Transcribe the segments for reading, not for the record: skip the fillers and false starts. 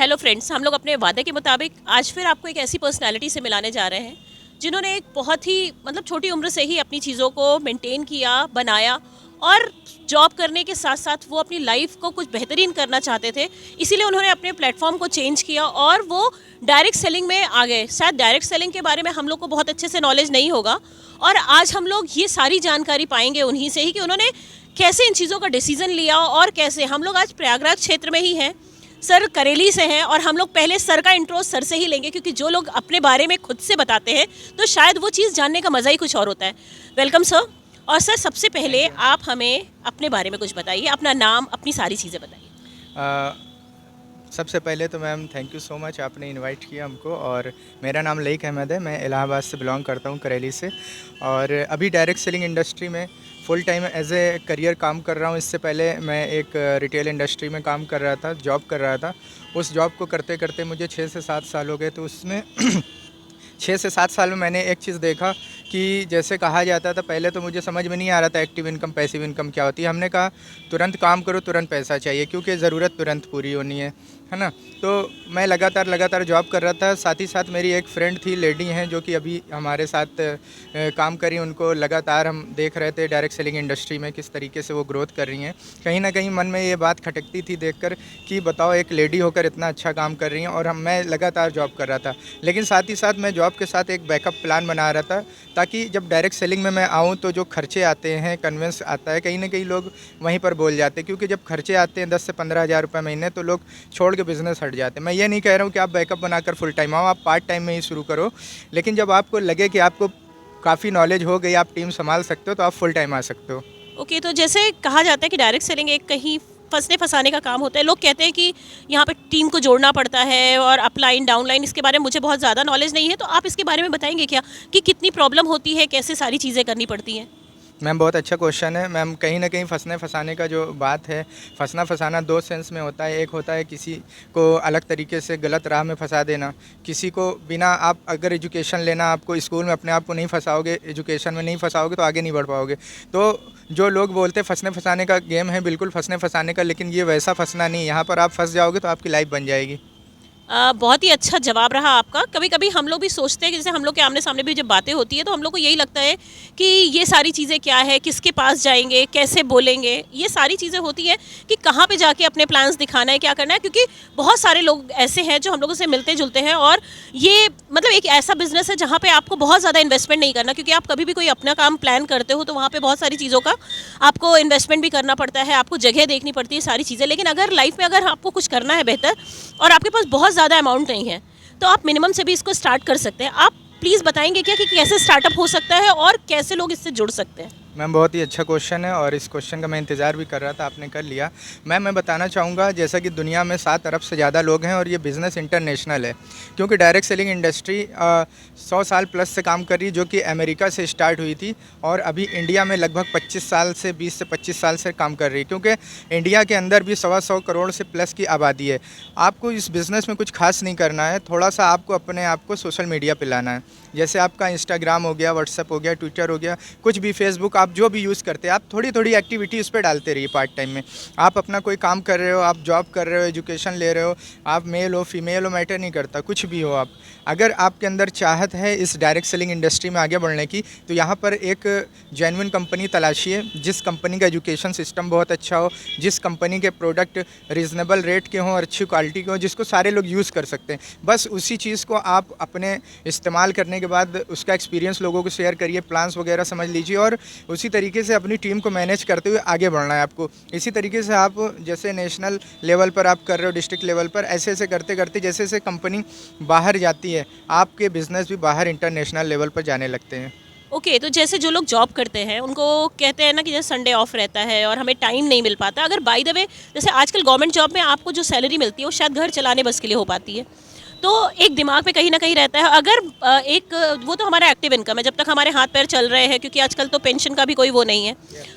Hello friends, हम लोग अपने वादे के मुताबिक आज फिर आपको एक ऐसी पर्सनालिटी से मिलाने जा रहे हैं जिन्होंने एक बहुत ही छोटी उम्र से ही अपनी चीज़ों को मेंटेन किया, बनाया और जॉब करने के साथ साथ वो अपनी लाइफ को कुछ बेहतरीन करना चाहते थे। इसीलिए उन्होंने अपने प्लेटफॉर्म को चेंज किया और वो डायरेक्ट सेलिंग में आ गए। शायद डायरेक्ट सेलिंग के बारे में हम लोग को बहुत अच्छे से नॉलेज नहीं होगा और आज हम लोग ये सारी जानकारी पाएंगे उन्हीं से ही कि उन्होंने कैसे इन चीज़ों का डिसीज़न लिया और कैसे। हम लोग आज प्रयागराज क्षेत्र में ही हैं, सर करेली से हैं और हम लोग पहले सर का इंट्रो सर से ही लेंगे क्योंकि जो लोग अपने बारे में खुद से बताते हैं तो शायद वो चीज़ जानने का मज़ा ही कुछ और होता है। Welcome sir. और सर सबसे पहले आप हमें अपने बारे में कुछ बताइए, अपना नाम, अपनी सारी चीज़ें बताइए। सबसे पहले तो ma'am thank you so much, आपने इनवाइट किया हमको। और मेरा नाम लईक अहमद है, मैं इलाहाबाद से बिलोंग करता हूँ, करेली से। और अभी डायरेक्ट सेलिंग इंडस्ट्री में full time as a career काम कर रहा हूँ। इससे पहले मैं एक रिटेल इंडस्ट्री में काम कर रहा था, जॉब कर रहा था। उस जॉब को करते करते मुझे 6 से 7 साल हो गए। तो उसमें 6 से 7 साल में मैंने एक चीज़ देखा कि जैसे कहा जाता था, पहले तो मुझे समझ में नहीं आ रहा था एक्टिव इनकम पैसिव इनकम क्या होती है। हमने कहा तुरंत काम करो, तुरंत पैसा चाहिए क्योंकि ज़रूरत तुरंत पूरी होनी है ना। तो मैं लगातार जॉब कर रहा था। साथ ही साथ मेरी एक फ्रेंड थी, लेडी हैं, जो कि अभी हमारे साथ काम करी। उनको लगातार हम देख रहे थे डायरेक्ट सेलिंग इंडस्ट्री में किस तरीके से वो ग्रोथ कर रही हैं। कहीं ना कहीं मन में ये बात खटकती थी देखकर कि बताओ एक लेडी होकर इतना अच्छा काम कर रही हैं। और मैं लगातार जॉब कर रहा था, लेकिन साथ ही साथ मैं जॉब के साथ एक बैकअप प्लान बना रहा था ताकि जब डायरेक्ट सेलिंग में मैं आऊँ तो जो खर्चे आते हैं, कन्वेंस आता है, कहीं ना कहीं लोग वहीं पर बोल जाते हैं। क्योंकि जब खर्चे आते हैं 10 से 15 हज़ार रुपये महीने तो लोग छोड़ के बिज़नेस हट जाते हैं। मैं ये नहीं कह रहा हूँ कि आप बैकअप बनाकर फुल टाइम आओ, आप पार्ट टाइम में ही शुरू करो। लेकिन जब आपको लगे कि आपको काफ़ी नॉलेज हो गई, आप टीम संभाल सकते हो, तो आप फुल टाइम आ सकते हो। ओके, तो जैसे कहा जाता है कि डायरेक्ट सेलिंग एक कहीं फंसने फंसाने का काम होता है। लोग कहते हैं कि यहाँ पे टीम को जोड़ना पड़ता है और अपलाइन डाउनलाइन, इसके बारे में मुझे बहुत ज़्यादा नॉलेज नहीं है, तो आप इसके बारे में बताएंगे क्या कि कितनी प्रॉब्लम होती है, कैसे सारी चीज़ें करनी पड़ती हैं? मैम बहुत अच्छा क्वेश्चन है। मैम कहीं ना कहीं फंसने फंसाने का जो बात है, फंसना फंसाना 2 सेंस में होता है। एक होता है किसी को अलग तरीके से गलत राह में फंसा देना, किसी को बिना, आप अगर एजुकेशन लेना, आपको स्कूल में अपने आप को नहीं फंसाओगे, एजुकेशन में नहीं फंसाओगे तो आगे नहीं बढ़ पाओगे। तो जो लोग बोलते हैं फंसने फंसाने का गेम है, बिल्कुल फंसने फंसाने का, लेकिन ये वैसा फंसना नहीं। यहाँ पर आप फंस जाओगे तो आपकी लाइफ बन जाएगी। बहुत ही अच्छा जवाब रहा आपका। कभी कभी हम लोग भी सोचते हैं कि जैसे हम लोग के आमने सामने भी जब बातें होती है तो हम लोग को यही लगता है कि ये सारी चीज़ें क्या है, किसके पास जाएंगे, कैसे बोलेंगे, ये सारी चीज़ें होती हैं कि कहाँ पे जाके अपने प्लान्स दिखाना है, क्या करना है। क्योंकि बहुत सारे लोग ऐसे हैं जो हम लोगों से मिलते जुलते हैं और ये एक ऐसा बिजनेस है जहाँ पे आपको बहुत ज़्यादा इन्वेस्टमेंट नहीं करना। क्योंकि आप कभी भी कोई अपना काम प्लान करते हो तो वहाँ पे बहुत सारी चीज़ों का आपको इन्वेस्टमेंट भी करना पड़ता है, आपको जगह देखनी पड़ती है, सारी चीज़ें। लेकिन अगर लाइफ में अगर आपको कुछ करना है बेहतर और आपके पास बहुत ज़्यादा अमाउंट नहीं है तो आप मिनिमम से भी इसको स्टार्ट कर सकते हैं। आप प्लीज़ बताएंगे क्या कि कैसे स्टार्टअप हो सकता है और कैसे लोग इससे जुड़ सकते हैं? मैम बहुत ही अच्छा क्वेश्चन है और इस क्वेश्चन का मैं इंतज़ार भी कर रहा था, आपने कर लिया। मैं बताना चाहूँगा, जैसा कि दुनिया में 7 अरब से ज़्यादा लोग हैं और ये बिज़नेस इंटरनेशनल है। क्योंकि डायरेक्ट सेलिंग इंडस्ट्री 100 साल प्लस से काम कर रही है, जो कि अमेरिका से स्टार्ट हुई थी और अभी इंडिया में लगभग 25 साल से 20 से 25 साल से काम कर रही है। क्योंकि इंडिया के अंदर भी 125 करोड़ से प्लस की आबादी है। आपको इस बिज़नेस में कुछ खास नहीं करना है, थोड़ा सा आपको अपने आप को सोशल मीडिया पे लाना है। जैसे आपका इंस्टाग्राम हो गया, व्हाट्सएप हो गया, ट्विटर हो गया, कुछ भी, फेसबुक, आप जो भी यूज़ करते हैं, आप थोड़ी थोड़ी एक्टिविटी उस पर डालते रहिए पार्ट टाइम में। आप अपना कोई काम कर रहे हो, आप जॉब कर रहे हो, एजुकेशन ले रहे हो, आप मेल हो फीमेल हो, मैटर नहीं करता, कुछ भी हो आप, अगर आपके अंदर चाहत है इस डायरेक्ट सेलिंग इंडस्ट्री में आगे बढ़ने की तो यहाँ पर एक जेन्युइन कंपनी तलाशिए, जिस कंपनी का एजुकेशन सिस्टम बहुत अच्छा हो, जिस कंपनी के प्रोडक्ट रीज़नेबल रेट के हों और अच्छी क्वालिटी के हों, जिसको सारे लोग यूज़ कर सकते हैं। बस उसी चीज़ को आप अपने इस्तेमाल करने के बाद उसका एक्सपीरियंस लोगों को शेयर करिए, प्लान्स वगैरह समझ लीजिए और उसी तरीके से अपनी टीम को मैनेज करते हुए आगे बढ़ना है आपको। इसी तरीके से आप जैसे नेशनल लेवल पर आप कर रहे हो, डिस्ट्रिक्ट लेवल पर, ऐसे ऐसे करते करते जैसे जैसे कंपनी बाहर जाती है, आपके बिज़नेस भी बाहर इंटरनेशनल लेवल पर जाने लगते हैं। ओके, तो जैसे जो लोग जॉब करते हैं उनको कहते हैं ना कि जैसे संडे ऑफ रहता है और हमें टाइम नहीं मिल पाता। अगर बाय द वे जैसे आजकल गवर्नमेंट जॉब में आपको जो सैलरी मिलती है वो शायद घर चलाने बस के लिए हो पाती है, तो एक दिमाग में कहीं ना कहीं रहता है अगर वो तो हमारा एक्टिव इनकम है जब तक हमारे हाथ पैर चल रहे हैं, क्योंकि आजकल तो पेंशन का भी कोई वो नहीं है,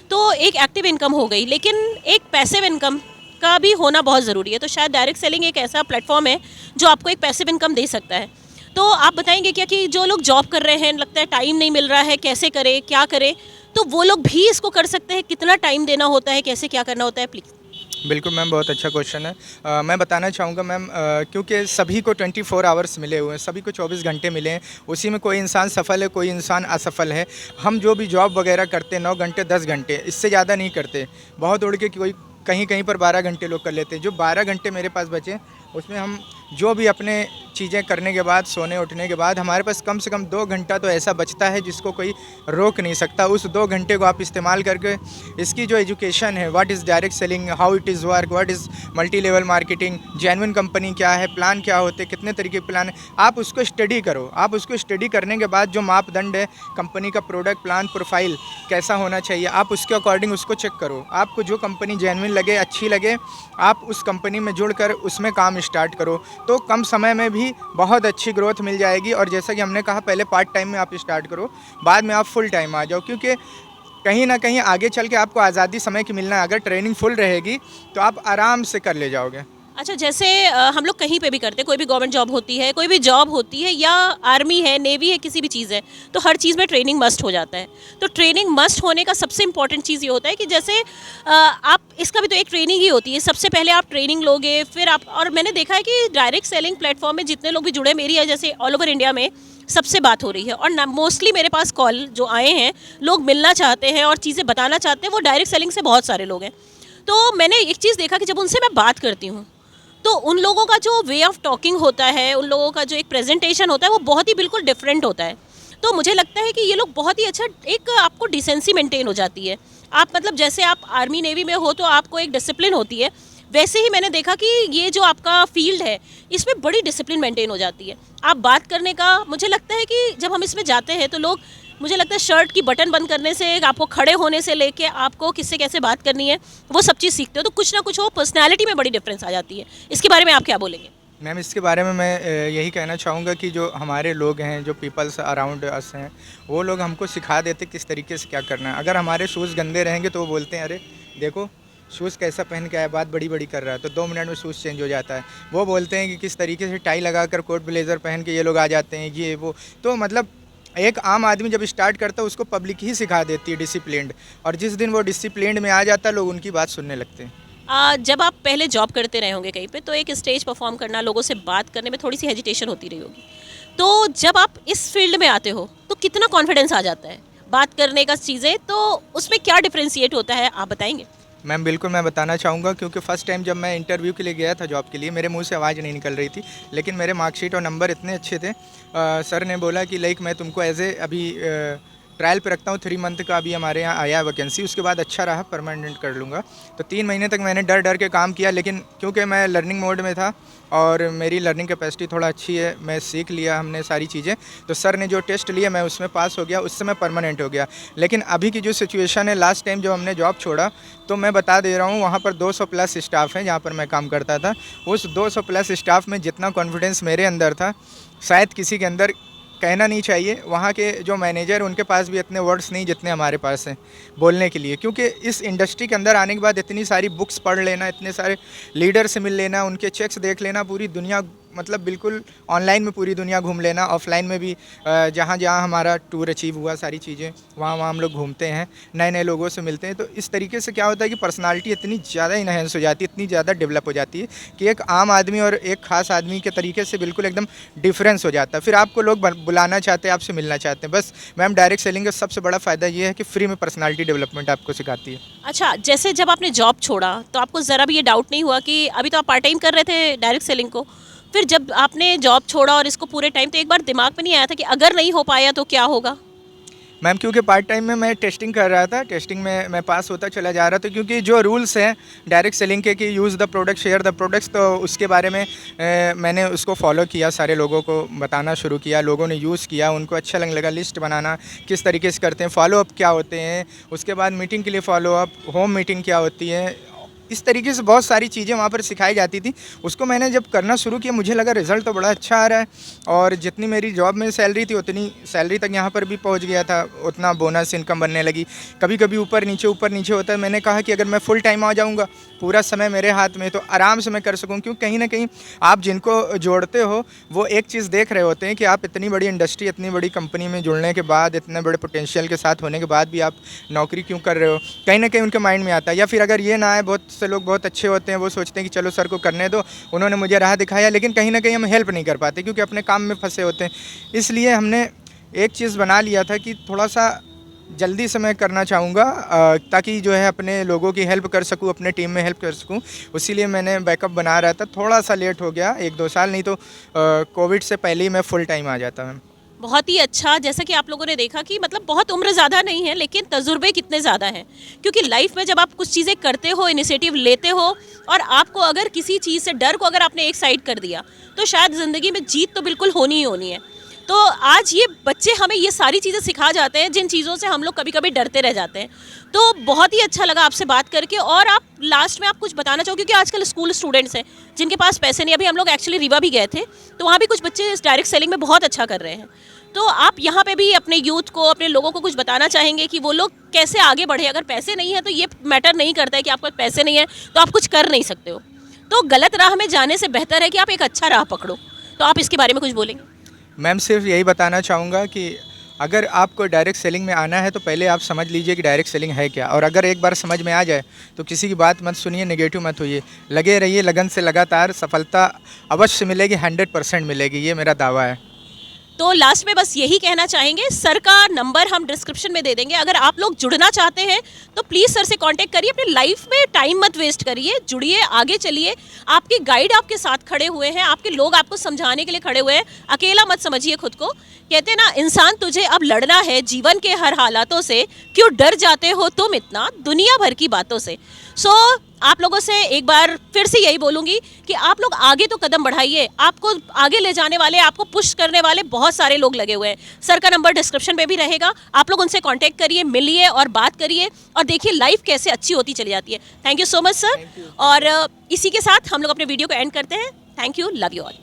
तो एक एक्टिव इनकम हो गई। लेकिन एक पैसिव इनकम का भी होना बहुत ज़रूरी है। तो शायद डायरेक्ट सेलिंग एक ऐसा प्लेटफॉर्म है जो आपको एक पैसिव इनकम दे सकता है। तो आप बताएंगे क्या कि जो लोग जॉब कर रहे हैं, लगता है टाइम नहीं मिल रहा है, कैसे करें, क्या करें, तो वो लोग भी इसको कर सकते हैं? कितना टाइम देना होता है, कैसे क्या करना होता है, प्लीज़? बिल्कुल मैम, बहुत अच्छा क्वेश्चन है। मैं बताना चाहूँगा मैम, क्योंकि सभी को 24 आवर्स मिले हुए हैं, सभी को 24 घंटे मिले हैं। उसी में कोई इंसान सफल है, कोई इंसान असफल है। हम जो भी जॉब वगैरह करते हैं 9 घंटे 10 घंटे, इससे ज़्यादा नहीं करते। बहुत उड़ के कोई कहीं कहीं पर 12 घंटे लोग कर लेते हैं। जो 12 घंटे मेरे पास बचे, उसमें हम जो भी अपने चीज़ें करने के बाद, सोने उठने के बाद, हमारे पास कम से कम 2 घंटा तो ऐसा बचता है जिसको कोई रोक नहीं सकता। उस 2 घंटे को आप इस्तेमाल करके इसकी जो एजुकेशन है, what is direct selling, how it is work, what is multi level marketing, genuine company क्या है, प्लान क्या होते हैं, कितने तरीके के प्लान है, आप उसको स्टडी करो। आप उसको स्टडी करने के बाद जो मापदंड है कंपनी का, प्रोडक्ट प्लान प्रोफाइल कैसा होना चाहिए, आप उसके अकॉर्डिंग उसको चेक करो। आपको जो कंपनी जेन्युइन लगे, अच्छी लगे, आप उस कंपनी में जुड़कर उसमें काम स्टार्ट करो, तो कम समय में भी बहुत अच्छी ग्रोथ मिल जाएगी। और जैसा कि हमने कहा, पहले पार्ट टाइम में आप स्टार्ट करो, बाद में आप फुल टाइम आ जाओ, क्योंकि कहीं ना कहीं आगे चल के आपको आज़ादी समय की मिलना है। अगर ट्रेनिंग फुल रहेगी तो आप आराम से कर ले जाओगे। अच्छा, जैसे हम लोग कहीं पे भी करते हैं, कोई भी गवर्नमेंट जॉब होती है, कोई भी जॉब होती है, या आर्मी है, नेवी है, किसी भी चीज़ है, तो हर चीज़ में ट्रेनिंग मस्ट हो जाता है। तो ट्रेनिंग मस्ट होने का सबसे इंपॉर्टेंट चीज़ ये होता है कि जैसे आप इसका भी तो एक ट्रेनिंग ही होती है। सबसे पहले आप ट्रेनिंग लोगे, फिर आप, और मैंने देखा है कि डायरेक्ट सेलिंग प्लेटफॉर्म में जितने लोग भी जुड़े, मेरी है जैसे ऑल ओवर इंडिया में सबसे बात हो रही है, और मोस्टली मेरे पास कॉल जो आए हैं, लोग मिलना चाहते हैं और चीज़ें बताना चाहते हैं, वो डायरेक्ट सेलिंग से बहुत सारे लोग हैं। तो मैंने एक चीज़ देखा कि जब उनसे मैं बात करती हूँ, तो उन लोगों का जो वे ऑफ टॉकिंग होता है, उन लोगों का जो एक प्रेजेंटेशन होता है, वो बहुत ही बिल्कुल डिफरेंट होता है। तो मुझे लगता है कि ये लोग बहुत ही अच्छा, एक आपको डिसेंसी मेंटेन हो जाती है। आप मतलब जैसे आप आर्मी नेवी में हो तो आपको एक डिसिप्लिन होती है, वैसे ही मैंने देखा कि ये जो आपका फील्ड है, इसमें बड़ी डिसिप्लिन मेंटेन हो जाती है। आप बात करने का, मुझे लगता है कि जब हम इसमें जाते हैं तो लोग, मुझे लगता है शर्ट की बटन बंद करने से, आपको खड़े होने से लेके आपको किससे कैसे बात करनी है, वो सब चीज़ सीखते हो। तो कुछ ना कुछ वो पर्सनैलिटी में बड़ी डिफरेंस आ जाती है। इसके बारे में आप क्या बोलेंगे? मैम, इसके बारे में मैं यही कहना चाहूँगा कि जो हमारे लोग हैं, जो पीपल्स अराउंड अस हैं, वो लोग हमको सिखा देते किस तरीके से क्या करना है। अगर हमारे शूज़ गंदे रहेंगे तो वो बोलते हैं, अरे देखो शूज़ कैसा पहन के आया, बात बड़ी बड़ी कर रहा है, तो 2 मिनट में शूज़ चेंज हो जाता है। वो बोलते हैं कि किस तरीके से टाई लगाकर कोट ब्लेज़र पहन के ये लोग आ जाते हैं, ये वो। तो मतलब एक आम आदमी जब स्टार्ट करता है, उसको पब्लिक ही सिखा देती है डिसिप्लिन्ड, और जिस दिन वो डिसिप्लिन्ड में आ जाता है, लोग उनकी बात सुनने लगते हैं। जब आप पहले जॉब करते रहे होंगे कहीं पे, तो एक स्टेज परफॉर्म करना, लोगों से बात करने में थोड़ी सी हेजिटेशन होती रही होगी। तो जब आप इस फील्ड में आते हो तो कितना कॉन्फिडेंस आ जाता है बात करने का चीज़ें, तो उसमें क्या डिफ्रेंशिएट होता है, आप बताएंगे? मैम बिल्कुल, मैं बताना चाहूँगा, क्योंकि फ़र्स्ट टाइम जब मैं इंटरव्यू के लिए गया था जॉब के लिए, मेरे मुंह से आवाज़ नहीं निकल रही थी, लेकिन मेरे मार्कशीट और नंबर इतने अच्छे थे। सर ने बोला कि लाइक मैं तुमको एज ए अभी ट्रायल पे रखता हूँ, 3 मंथ का अभी हमारे यहाँ आया है वैकेंसी, उसके बाद अच्छा रहा परमानेंट कर लूँगा। तो 3 महीने तक मैंने डर डर के काम किया, लेकिन क्योंकि मैं लर्निंग मोड में था और मेरी लर्निंग कैपेसिटी थोड़ा अच्छी है, मैं सीख लिया हमने सारी चीज़ें। तो सर ने जो टेस्ट लिए, मैं उसमें पास हो गया, उससे मैं परमानेंट हो गया। लेकिन अभी की जो सिचुएशन है, लास्ट टाइम जब हमने जॉब छोड़ा, तो मैं बता दे रहा हूँ, वहाँ पर 200 प्लस स्टाफ हैं जहाँ पर मैं काम करता था। उस 200 प्लस स्टाफ में जितना कॉन्फिडेंस मेरे अंदर था, शायद किसी के अंदर कहना नहीं चाहिए। वहाँ के जो मैनेजर, उनके पास भी इतने वर्ड्स नहीं जितने हमारे पास हैं बोलने के लिए, क्योंकि इस इंडस्ट्री के अंदर आने के बाद इतनी सारी बुक्स पढ़ लेना, इतने सारे लीडर से मिल लेना, उनके चेक्स देख लेना, पूरी दुनिया, मतलब बिल्कुल ऑनलाइन में पूरी दुनिया घूम लेना, ऑफलाइन में भी जहाँ जहाँ हमारा टूर अचीव हुआ, सारी चीज़ें वहाँ वहाँ हम लोग घूमते हैं, नए नए लोगों से मिलते हैं। तो इस तरीके से क्या होता है कि पर्सनालिटी इतनी ज़्यादा इन्हेंस हो जाती है, इतनी ज़्यादा डेवलप हो जाती है कि एक आम आदमी और एक ख़ास आदमी के तरीके से बिल्कुल एकदम डिफरेंस हो जाता है। फिर आपको लोग बुलाना चाहते हैं, आपसे मिलना चाहते हैं। बस मैम, डायरेक्ट सेलिंग का सबसे बड़ा फ़ायदा ये है कि फ्री में पर्सनालिटी डेवलपमेंट आपको सिखाती है। अच्छा, जैसे जब आपने जॉब छोड़ा तो आपको ज़रा भी ये डाउट नहीं हुआ कि अभी तो आप पार्ट टाइम कर रहे थे डायरेक्ट सेलिंग को, फिर जब आपने जॉब छोड़ा और इसको पूरे टाइम, तो एक बार दिमाग में नहीं आया था कि अगर नहीं हो पाया तो क्या होगा? मैम, क्योंकि पार्ट टाइम में मैं टेस्टिंग कर रहा था, टेस्टिंग में मैं पास होता चला जा रहा था, क्योंकि जो रूल्स हैं डायरेक्ट सेलिंग के कि use the product share the products, तो उसके बारे में मैंने उसको फॉलो किया, सारे लोगों को बताना शुरू किया, लोगों ने यूज़ किया, उनको अच्छा लगने लगा। लिस्ट बनाना किस तरीके से करते हैं, फॉलोअप क्या होते हैं, उसके बाद मीटिंग के लिए फॉलोअप, होम मीटिंग क्या होती है, इस तरीके से बहुत सारी चीज़ें वहाँ पर सिखाई जाती थी। उसको मैंने जब करना शुरू किया, मुझे लगा रिज़ल्ट तो बड़ा अच्छा आ रहा है, और जितनी मेरी जॉब में सैलरी थी उतनी सैलरी तक यहाँ पर भी पहुँच गया था, उतना बोनस इनकम बनने लगी। कभी कभी ऊपर नीचे होता है। मैंने कहा कि अगर मैं फुल टाइम आ जाऊँगा, पूरा समय मेरे हाथ में, तो आराम से मैं कर सकूँ, क्योंकि कहीं ना कहीं आप जिनको जोड़ते हो वो एक चीज़ देख रहे होते हैं कि आप इतनी बड़ी इंडस्ट्री, इतनी बड़ी कंपनी में जुड़ने के बाद, इतने बड़े पोटेंशियल के साथ होने के बाद भी आप नौकरी क्यों कर रहे हो, कहीं ना कहीं उनके माइंड में आता है। या फिर अगर ये ना आए, बहुत से लोग बहुत अच्छे होते हैं, वो सोचते हैं कि चलो सर को करने दो, उन्होंने मुझे राह दिखाया, लेकिन कहीं ना कहीं हम हेल्प नहीं कर पाते क्योंकि अपने काम में फंसे होते हैं। इसलिए हमने एक चीज़ बना लिया था कि थोड़ा सा जल्दी से मैं करना चाहूँगा ताकि जो है अपने लोगों की हेल्प कर सकूँ, अपने टीम में हेल्प कर सकूँ। उसीलिए मैंने बैकअप बना रहा था। थोड़ा सा लेट हो गया 1-2 साल, नहीं तो कोविड से पहले ही मैं फुल टाइम आ जाता मैम। बहुत ही अच्छा। जैसा कि आप लोगों ने देखा कि मतलब बहुत उम्र ज़्यादा नहीं है लेकिन तजुर्बे कितने ज़्यादा हैं, क्योंकि लाइफ में जब आप कुछ चीज़ें करते हो, इनिशिएटिव लेते हो और आपको अगर किसी चीज़ से डर को अगर आपने एक साइड कर दिया तो शायद ज़िंदगी में जीत तो बिल्कुल होनी ही होनी है। तो आज ये बच्चे हमें ये सारी चीज़ें सिखा जाते हैं जिन चीज़ों से हम लोग कभी कभी डरते रह जाते हैं। तो बहुत ही अच्छा लगा आपसे बात करके। और आप लास्ट में आप कुछ बताना चाहो, क्योंकि आजकल स्कूल स्टूडेंट्स हैं जिनके पास पैसे नहीं। अभी हम लोग एक्चुअली रीवा भी गए थे तो वहाँ भी कुछ बच्चे डायरेक्ट सेलिंग में बहुत अच्छा कर रहे हैं। तो आप यहाँ पे भी अपने यूथ को, अपने लोगों को कुछ बताना चाहेंगे कि वो लोग कैसे आगे बढ़े। अगर पैसे नहीं है तो ये मैटर नहीं करता है कि आपके पास पैसे नहीं है तो आप कुछ कर नहीं सकते हो। तो गलत राह में जाने से बेहतर है कि आप एक अच्छा राह पकड़ो। तो आप इसके बारे में कुछ बोलेंगे? मैम सिर्फ यही बताना चाहूँगा कि अगर आपको डायरेक्ट सेलिंग में आना है तो पहले आप समझ लीजिए कि डायरेक्ट सेलिंग है क्या, और अगर एक बार समझ में आ जाए तो किसी की बात मत सुनिए, नेगेटिव मत होइए, लगे रहिए लगन से, लगातार सफलता अवश्य मिलेगी, 100% मिलेगी, ये मेरा दावा है। तो लास्ट में बस यही कहना चाहेंगे, सर का नंबर हम डिस्क्रिप्शन में दे देंगे। अगर आप लोग जुड़ना चाहते हैं तो प्लीज़ सर से कांटेक्ट करिए। अपनी लाइफ में टाइम मत वेस्ट करिए, जुड़िए, आगे चलिए। आपके गाइड आपके साथ खड़े हुए हैं, आपके लोग आपको समझाने के लिए खड़े हुए हैं। अकेला मत समझिए खुद को। कहते हैं ना, इंसान तुझे अब लड़ना है जीवन के हर हालातों से, क्यों डर जाते हो तुम इतना दुनिया भर की बातों से। सो आप लोगों से एक बार फिर से यही बोलूँगी कि आप लोग आगे तो कदम बढ़ाइए। आपको आगे ले जाने वाले, आपको पुश करने वाले बहुत सारे लोग लगे हुए हैं। सर का नंबर डिस्क्रिप्शन में भी रहेगा, आप लोग उनसे कांटेक्ट करिए, मिलिए और बात करिए और देखिए लाइफ कैसे अच्छी होती चली जाती है। Thank you so much sir. और इसी के साथ हम लोग अपने वीडियो को एंड करते हैं। Thank you, love you all.